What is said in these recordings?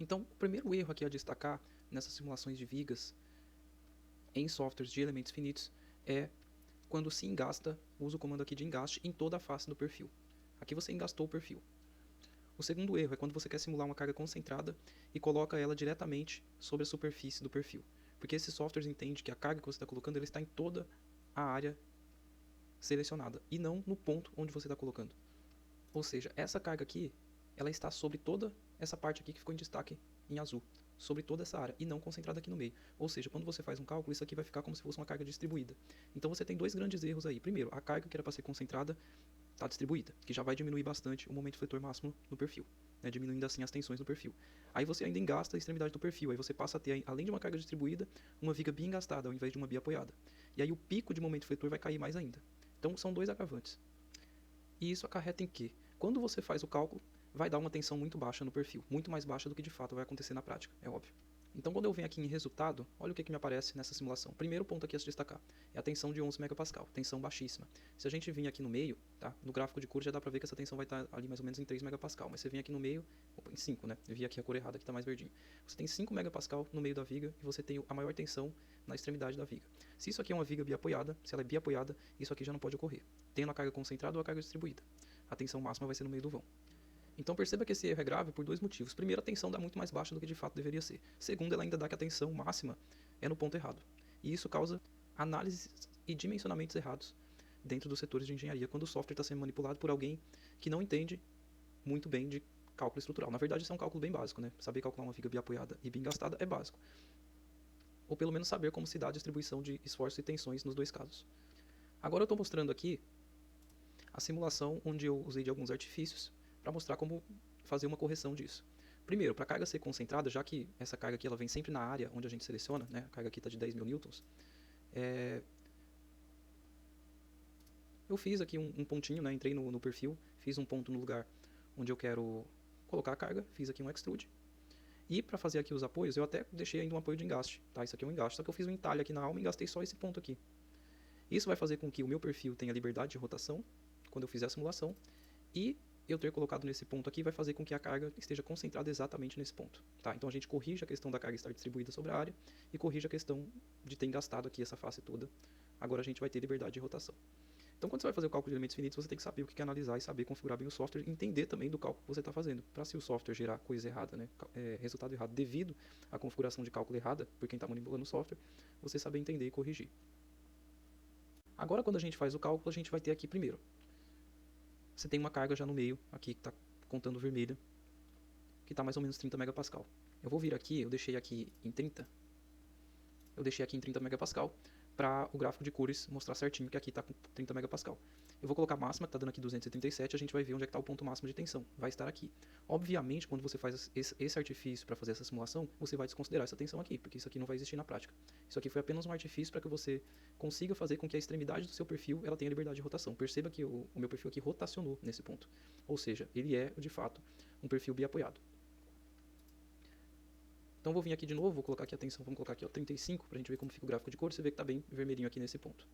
Então, o primeiro erro aqui a destacar nessas simulações de vigas em softwares de elementos finitos é quando se engasta, usa o comando aqui de engaste em toda a face do perfil. Aqui você engastou o perfil. O segundo erro é quando você quer simular uma carga concentrada e coloca ela diretamente sobre a superfície do perfil. Porque esses softwares entendem que a carga que você está colocando ele está em toda a área selecionada e não no ponto onde você está colocando. Ou seja, essa carga aqui, ela está sobre toda essa parte aqui que ficou em destaque em azul, sobre toda essa área e não concentrada aqui no meio. Ou seja, quando você faz um cálculo, isso aqui vai ficar como se fosse uma carga distribuída. Então você tem dois grandes erros aí. Primeiro, a carga que era para ser concentrada está distribuída, que já vai diminuir bastante o momento fletor máximo no perfil, né, diminuindo assim as tensões no perfil. Aí você ainda engasta a extremidade do perfil, aí você passa a ter, além de uma carga distribuída, uma viga bem engastada ao invés de uma bia apoiada. E aí o pico de momento fletor vai cair mais ainda. Então são dois agravantes. E isso acarreta em que, quando você faz o cálculo, vai dar uma tensão muito baixa no perfil, muito mais baixa do que de fato vai acontecer na prática, é óbvio. Então, quando eu venho aqui em resultado, olha o que me aparece nessa simulação. Primeiro ponto aqui a se destacar é a tensão de 11 MPa, tensão baixíssima. Se a gente vir aqui no meio, tá? No gráfico de cor já dá pra ver que essa tensão vai estar ali mais ou menos em 3 MPa, mas você vem aqui no meio, em 5, né? Eu vi aqui a cor errada, que está mais verdinho. Você tem 5 MPa no meio da viga e você tem a maior tensão na extremidade da viga. Se isso aqui é uma viga biapoiada, se ela é biapoiada, isso aqui já não pode ocorrer, tendo a carga concentrada ou a carga distribuída. A tensão máxima vai ser no meio do vão. Então perceba que esse erro é grave por dois motivos. Primeiro, a tensão dá muito mais baixa do que de fato deveria ser. Segundo, ela ainda dá que a tensão máxima é no ponto errado. E isso causa análises e dimensionamentos errados dentro dos setores de engenharia, quando o software está sendo manipulado por alguém que não entende muito bem de cálculo estrutural. Na verdade, isso é um cálculo bem básico, né? Saber calcular uma viga biapoiada e bem gastada é básico. Ou pelo menos saber como se dá a distribuição de esforços e tensões nos dois casos. Agora eu estou mostrando aqui a simulação onde eu usei de alguns artifícios para mostrar como fazer uma correção disso. Primeiro, para a carga ser concentrada, já que essa carga aqui ela vem sempre na área onde a gente seleciona, né? A carga aqui está de 10.000 newtons, eu fiz aqui um pontinho, né? Entrei no perfil, fiz um ponto no lugar onde eu quero colocar a carga, fiz aqui um extrude. E para fazer aqui os apoios, eu até deixei ainda um apoio de engaste, tá? Isso aqui é um engaste, só que eu fiz um entalhe aqui na alma e engastei só esse ponto aqui. Isso vai fazer com que o meu perfil tenha liberdade de rotação quando eu fizer a simulação, e eu ter colocado nesse ponto aqui vai fazer com que a carga esteja concentrada exatamente nesse ponto. Tá? Então a gente corrige a questão da carga estar distribuída sobre a área e corrige a questão de ter engastado aqui essa face toda. Agora a gente vai ter liberdade de rotação. Então quando você vai fazer o cálculo de elementos finitos, você tem que saber o que é analisar e saber configurar bem o software e entender também do cálculo que você está fazendo. Para se o software gerar coisa errada, né? Resultado errado devido à configuração de cálculo errada, por quem está manipulando o software, você saber entender e corrigir. Agora quando a gente faz o cálculo, a gente vai ter aqui primeiro. Você tem uma carga já no meio, aqui que está contando vermelha, que está mais ou menos 30 MPa. Eu vou vir aqui, eu deixei aqui em 30 MPa para o gráfico de cores mostrar certinho que aqui está com 30 MPa. Eu vou colocar a máxima, que está dando aqui 237, a gente vai ver onde é que está o ponto máximo de tensão. Vai estar aqui. Obviamente, quando você faz esse artifício para fazer essa simulação, você vai desconsiderar essa tensão aqui, porque isso aqui não vai existir na prática. Isso aqui foi apenas um artifício para que você consiga fazer com que a extremidade do seu perfil ela tenha liberdade de rotação. Perceba que o meu perfil aqui rotacionou nesse ponto. Ou seja, ele é, de fato, um perfil biapoiado. Então vou vir aqui de novo, vou colocar aqui a tensão, vamos colocar aqui ó, 35, para a gente ver como fica o gráfico de cor, você vê que está bem vermelhinho aqui nesse ponto.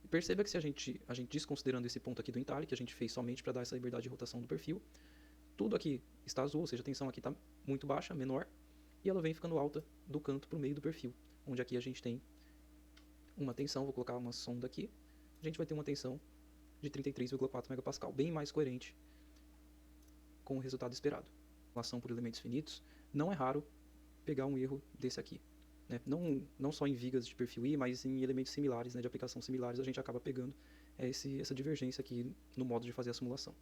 E perceba que se a gente desconsiderando esse ponto aqui do entalhe, que a gente fez somente para dar essa liberdade de rotação do perfil, tudo aqui está azul, ou seja, a tensão aqui está muito baixa, menor, e ela vem ficando alta do canto para o meio do perfil, onde aqui a gente tem uma tensão, vou colocar uma sonda aqui, a gente vai ter uma tensão de 33,4 MPa, bem mais coerente com o resultado esperado. Em relação por elementos finitos, não é raro pegar um erro desse aqui. Né? Não só em vigas de perfil I, mas em elementos similares, né, de aplicação similares, a gente acaba pegando essa divergência aqui no modo de fazer a simulação.